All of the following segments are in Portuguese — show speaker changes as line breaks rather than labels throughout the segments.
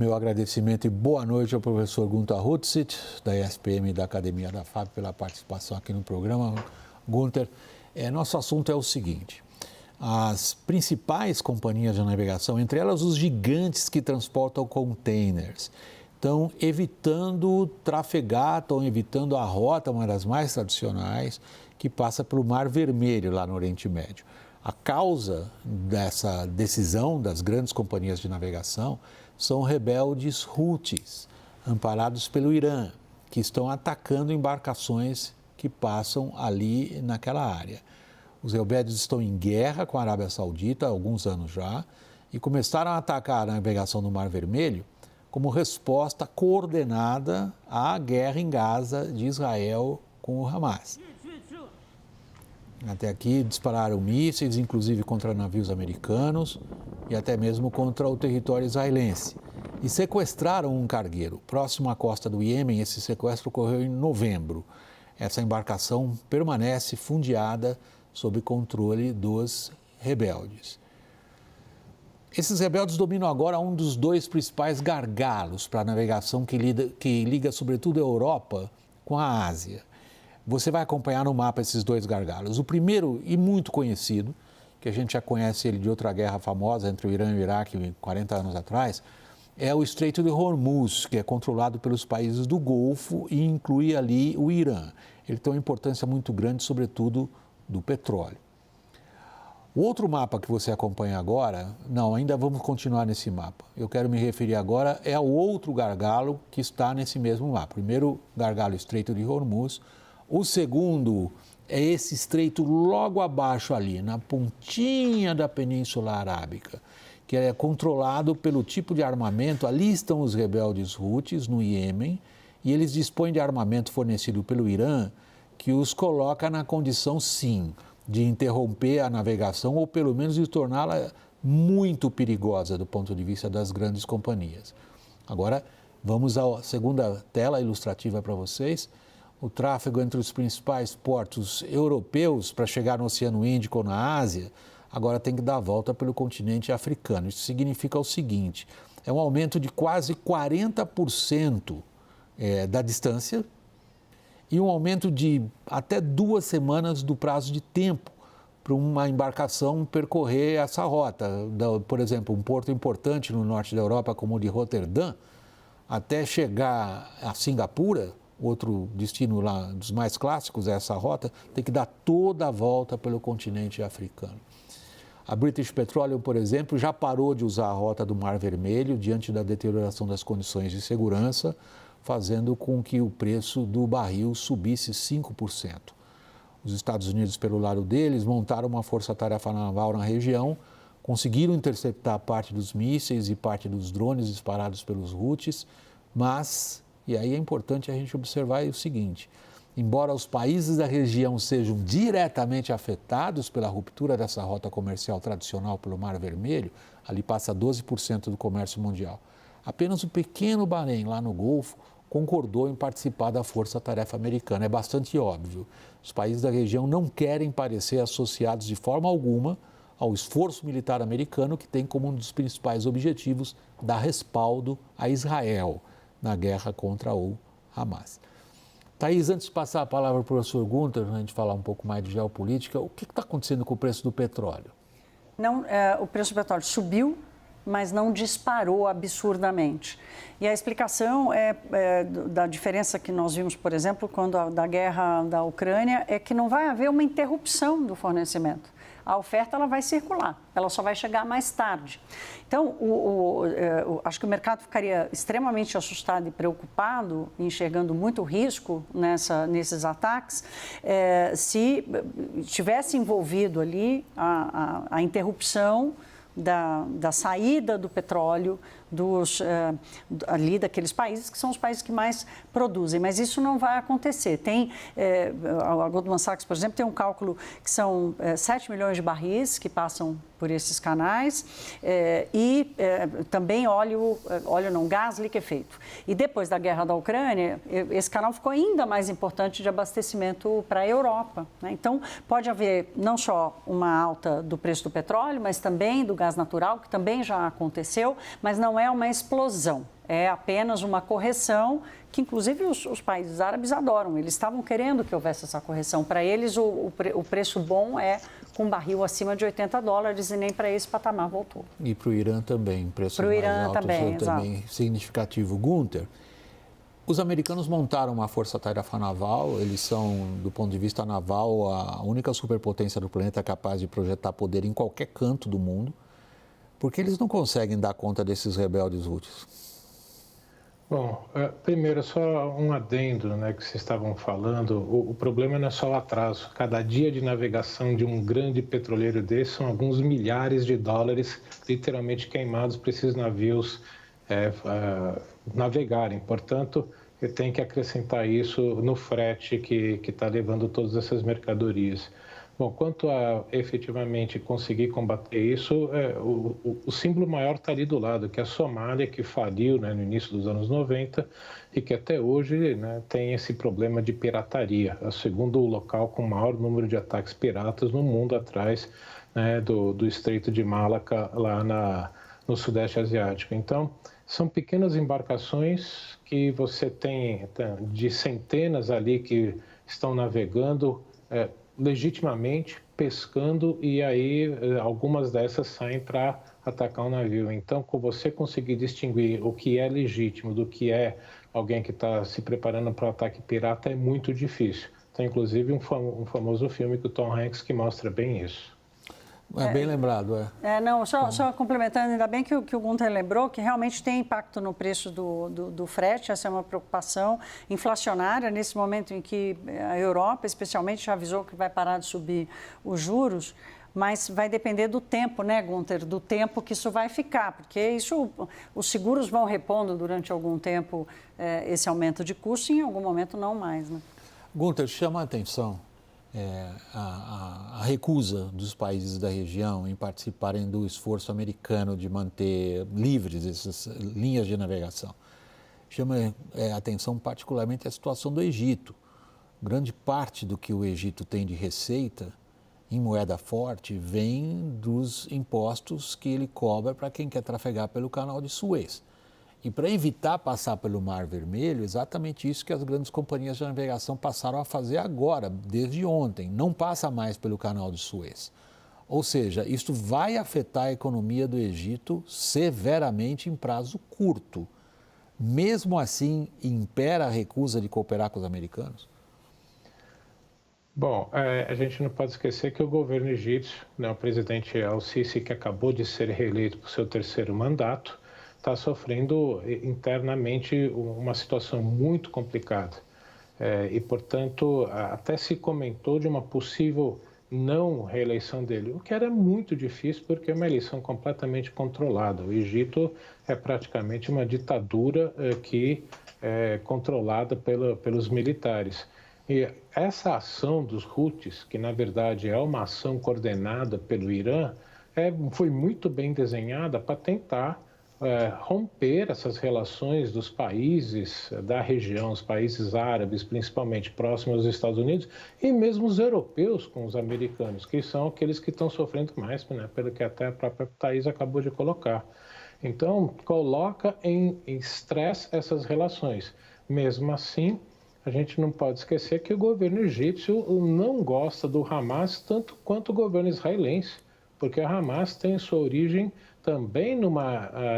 Meu agradecimento e boa noite ao professor Gunter Hutzit, da ESPM e da Academia da FAP, pela participação aqui no programa. Gunter, nosso assunto é o seguinte: as principais companhias de navegação, entre elas os gigantes que transportam containers, estão evitando trafegar, estão evitando a rota, uma das mais tradicionais, que passa pelo Mar Vermelho, lá no Oriente Médio. A causa dessa decisão das grandes companhias de navegação são rebeldes Houthis, amparados pelo Irã, que estão atacando embarcações que passam ali naquela área. Os rebeldes estão em guerra com a Arábia Saudita há alguns anos já e começaram a atacar a navegação no Mar Vermelho como resposta coordenada à guerra em Gaza de Israel com o Hamas. Até aqui dispararam mísseis, inclusive contra navios americanos e até mesmo contra o território israelense. E sequestraram um cargueiro. Próximo à costa do Iêmen, esse sequestro ocorreu em novembro. Essa embarcação permanece fundeada sob controle dos rebeldes. Esses rebeldes dominam agora um dos dois principais gargalos para a navegação que liga sobretudo a Europa com a Ásia. Você vai acompanhar no mapa esses dois gargalos. O primeiro, e muito conhecido, que a gente já conhece ele de outra guerra famosa entre o Irã e o Iraque 40 anos atrás, é o Estreito de Hormuz, que é controlado pelos países do Golfo e inclui ali o Irã. Ele tem uma importância muito grande, sobretudo do petróleo. O outro mapa que você acompanha agora, não, ainda vamos continuar nesse mapa. Eu quero me referir agora ao outro gargalo que está nesse mesmo mapa. Primeiro gargalo, Estreito de Hormuz. O segundo é esse estreito logo abaixo ali, na pontinha da Península Arábica, que é controlado pelo tipo de armamento. Ali estão os rebeldes Houthis, no Iêmen, e eles dispõem de armamento fornecido pelo Irã, que os coloca na condição, sim, de interromper a navegação ou pelo menos de torná-la muito perigosa do ponto de vista das grandes companhias. Agora, vamos à segunda tela ilustrativa para vocês. O tráfego entre os principais portos europeus para chegar no Oceano Índico ou na Ásia, agora tem que dar a volta pelo continente africano. Isso significa o seguinte: é um aumento de quase 40% da distância e um aumento de até 2 semanas do prazo de tempo para uma embarcação percorrer essa rota. Por exemplo, um porto importante no norte da Europa, como o de Roterdã, até chegar a Singapura, outro destino lá dos mais clássicos, essa rota, tem que dar toda a volta pelo continente africano. A British Petroleum, por exemplo, já parou de usar a rota do Mar Vermelho diante da deterioração das condições de segurança, fazendo com que o preço do barril subisse 5%. Os Estados Unidos, pelo lado deles, montaram uma força-tarefa naval na região, conseguiram interceptar parte dos mísseis e parte dos drones disparados pelos Houthis, mas, e aí é importante a gente observar o seguinte: embora os países da região sejam diretamente afetados pela ruptura dessa rota comercial tradicional pelo Mar Vermelho, ali passa 12% do comércio mundial, apenas o pequeno Bahrein, lá no Golfo, concordou em participar da força-tarefa americana. É bastante óbvio. Os países da região não querem parecer associados de forma alguma ao esforço militar americano, que tem como um dos principais objetivos dar respaldo a Israel na guerra contra o Hamas. Thaís, antes de passar a palavra para o professor Gunter, a gente falar um pouco mais de geopolítica, o que está acontecendo com o preço do petróleo?
Não, o preço do petróleo subiu, mas não disparou absurdamente. E a explicação da diferença que nós vimos, por exemplo, da guerra da Ucrânia, é que não vai haver uma interrupção do fornecimento. A oferta ela vai circular, ela só vai chegar mais tarde. Então, acho que o mercado ficaria extremamente assustado e preocupado, enxergando muito risco nesses ataques, se tivesse envolvido ali a interrupção da saída do petróleo ali daqueles países que são os países que mais produzem, mas isso não vai acontecer. A Goldman Sachs, por exemplo, tem um cálculo que são 7 milhões de barris que passam por esses canais e também gás liquefeito. E depois da guerra da Ucrânia, esse canal ficou ainda mais importante de abastecimento para a Europa, né? Então, pode haver não só uma alta do preço do petróleo, mas também do gás natural, que também já aconteceu, mas não é uma explosão, é apenas uma correção que, inclusive, os países árabes adoram. Eles estavam querendo que houvesse essa correção. Para eles, o preço bom é com barril acima de $80 e nem para esse patamar voltou.
E para o Irã também, preço
pro
mais
Irã
alto,
também,
também significativo. Gunther, os americanos montaram uma força-tarefa naval, eles são, do ponto de vista naval, a única superpotência do planeta capaz de projetar poder em qualquer canto do mundo. Por que eles não conseguem dar conta desses rebeldes Houthis?
Bom, primeiro, só um adendo, né, que vocês estavam falando. O problema não é só o atraso. Cada dia de navegação de um grande petroleiro desse são alguns milhares de dólares literalmente queimados para esses navios navegarem. Portanto, tem que acrescentar isso no frete que está levando todas essas mercadorias. Bom, quanto a efetivamente conseguir combater isso, o símbolo maior está ali do lado, que é a Somália, que faliu, né, no início dos anos 90 e que até hoje, né, tem esse problema de pirataria. É o segundo local com o maior número de ataques piratas no mundo, atrás, né, do Estreito de Malaca, lá no Sudeste Asiático. Então, são pequenas embarcações que você tem de centenas ali que estão navegando legitimamente, pescando, e aí algumas dessas saem para atacar um navio. Então, com você conseguir distinguir o que é legítimo do que é alguém que está se preparando para o ataque pirata é muito difícil. Tem, inclusive, um famoso filme com o Tom Hanks que mostra bem isso.
É bem lembrado,
Só complementando, ainda bem que o Gunther lembrou que realmente tem impacto no preço do frete, essa é uma preocupação inflacionária nesse momento em que a Europa, especialmente, já avisou que vai parar de subir os juros, mas vai depender do tempo, né, Gunther, do tempo que isso vai ficar, porque os seguros vão repondo durante algum tempo esse aumento de custo e em algum momento não mais, né?
Gunther, chama a atenção a recusa dos países da região em participarem do esforço americano de manter livres essas linhas de navegação. Chama a atenção particularmente a situação do Egito. Grande parte do que o Egito tem de receita em moeda forte vem dos impostos que ele cobra para quem quer trafegar pelo canal de Suez. E para evitar passar pelo Mar Vermelho, exatamente isso que as grandes companhias de navegação passaram a fazer agora, desde ontem. Não passa mais pelo canal de Suez. Ou seja, isso vai afetar a economia do Egito severamente em prazo curto. Mesmo assim, impera a recusa de cooperar com os americanos?
Bom, a gente não pode esquecer que o governo egípcio, né, o presidente Al-Sisi, que acabou de ser reeleito por seu terceiro mandato, está sofrendo internamente uma situação muito complicada. E, portanto, até se comentou de uma possível não reeleição dele, o que era muito difícil porque é uma eleição completamente controlada. O Egito é praticamente uma ditadura que é controlada pelos militares. E essa ação dos Houthis, que na verdade é uma ação coordenada pelo Irã, foi muito bem desenhada para tentar romper essas relações dos países da região, os países árabes, principalmente próximos aos Estados Unidos, e mesmo os europeus com os americanos, que são aqueles que estão sofrendo mais, né, pelo que até a própria Thaís acabou de colocar. Então, coloca em estresse essas relações. Mesmo assim, a gente não pode esquecer que o governo egípcio não gosta do Hamas tanto quanto o governo israelense, porque a Hamas tem sua origem também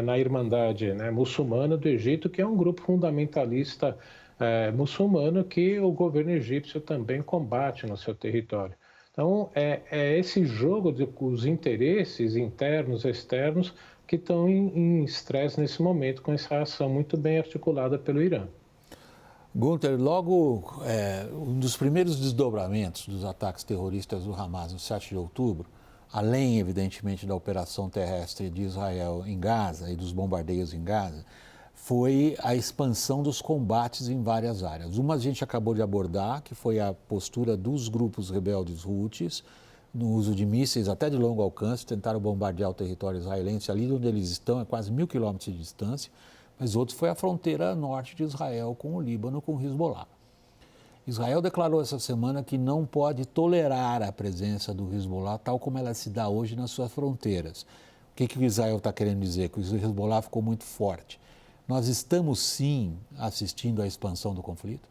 na Irmandade, né, muçulmana do Egito, que é um grupo fundamentalista muçulmano que o governo egípcio também combate no seu território. Então, é esse jogo os interesses internos e externos que estão em estresse nesse momento, com essa ação muito bem articulada pelo Irã.
Gunther, logo, um dos primeiros desdobramentos dos ataques terroristas do Hamas no 7 de outubro, além, evidentemente, da operação terrestre de Israel em Gaza e dos bombardeios em Gaza, foi a expansão dos combates em várias áreas. Uma a gente acabou de abordar, que foi a postura dos grupos rebeldes Houthis, no uso de mísseis até de longo alcance, tentaram bombardear o território israelense, ali onde eles estão, é quase 1.000 quilômetros de distância, mas outro foi a fronteira norte de Israel com o Líbano, com o Hezbollah. Israel declarou essa semana que não pode tolerar a presença do Hezbollah tal como ela se dá hoje nas suas fronteiras. O que o Israel está querendo dizer? Que o Hezbollah ficou muito forte. Nós estamos, sim, assistindo à expansão do conflito?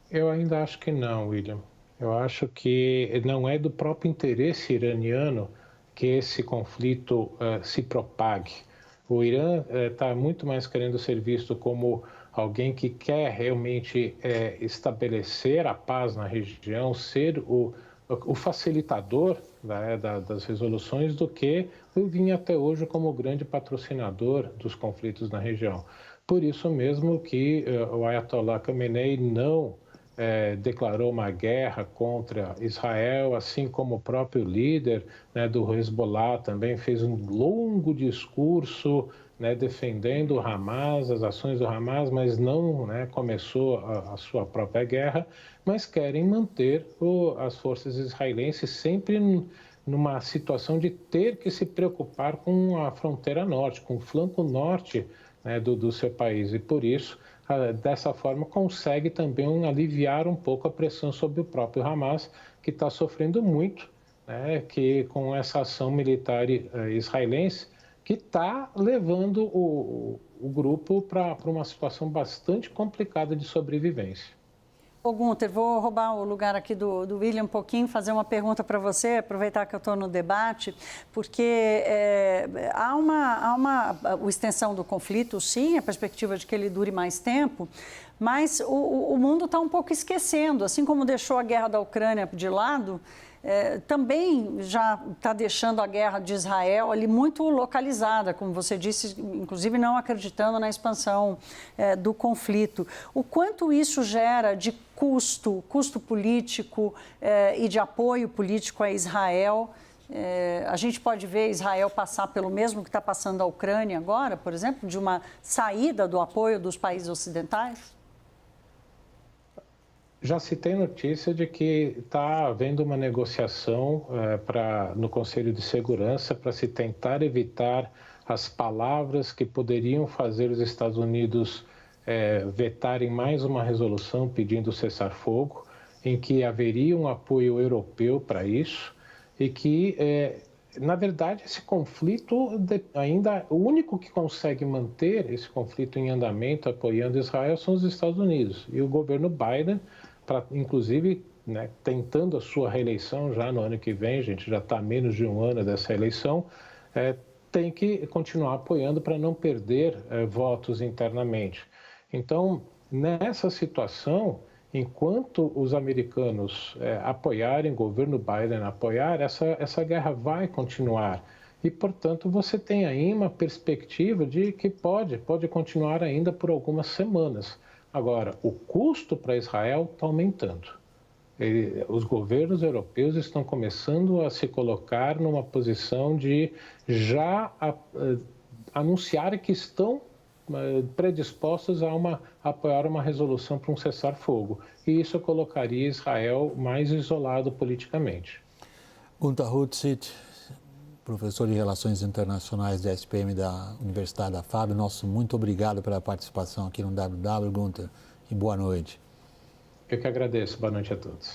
Eu ainda acho que não, William. Eu acho que não é do próprio interesse iraniano que esse conflito se propague. O Irã está muito mais querendo ser visto como alguém que quer realmente estabelecer a paz na região, ser o facilitador, né, das resoluções, do que vinha até hoje como grande patrocinador dos conflitos na região. Por isso mesmo que o Ayatollah Khamenei não declarou uma guerra contra Israel, assim como o próprio líder, né, do Hezbollah também fez um longo discurso, né, defendendo o Hamas, as ações do Hamas, mas não, né, começou a sua própria guerra, mas querem manter as forças israelenses sempre numa situação de ter que se preocupar com a fronteira norte, com o flanco norte, né, do seu país, e por isso, dessa forma, consegue também aliviar um pouco a pressão sobre o próprio Hamas, que está sofrendo muito, né, que com essa ação militar israelense, que está levando o grupo para uma situação bastante complicada de sobrevivência.
Ô, Gunther, vou roubar o lugar aqui do William um pouquinho, fazer uma pergunta para você, aproveitar que eu estou no debate, porque há uma extensão do conflito, sim, a perspectiva de que ele dure mais tempo, mas o mundo está um pouco esquecendo, assim como deixou a guerra da Ucrânia de lado, também já está deixando a guerra de Israel ali muito localizada, como você disse, inclusive não acreditando na expansão do conflito. O quanto isso gera de custo político e de apoio político a Israel? A gente pode ver Israel passar pelo mesmo que está passando a Ucrânia agora, por exemplo, de uma saída do apoio dos países ocidentais?
Já se tem notícia de que está havendo uma negociação no Conselho de Segurança para se tentar evitar as palavras que poderiam fazer os Estados Unidos vetarem mais uma resolução pedindo cessar-fogo, em que haveria um apoio europeu para isso e que, na verdade, esse conflito ainda, o único que consegue manter esse conflito em andamento apoiando Israel são os Estados Unidos e o governo Biden, inclusive, né, tentando a sua reeleição já no ano que vem, a gente já está a menos de um ano dessa eleição, tem que continuar apoiando para não perder votos internamente. Então, nessa situação, enquanto os americanos apoiarem, o governo Biden apoiar, essa guerra vai continuar. E, portanto, você tem aí uma perspectiva de que pode continuar ainda por algumas semanas. Agora, o custo para Israel está aumentando. Os governos europeus estão começando a se colocar numa posição de já anunciar que estão predispostos a apoiar uma resolução para um cessar-fogo. E isso colocaria Israel mais isolado politicamente.
Gunther Hutzit, professor de Relações Internacionais da SPM da Universidade da FAB, nosso muito obrigado pela participação aqui no WW, Gunther, e boa noite.
Eu que agradeço. Boa noite a todos.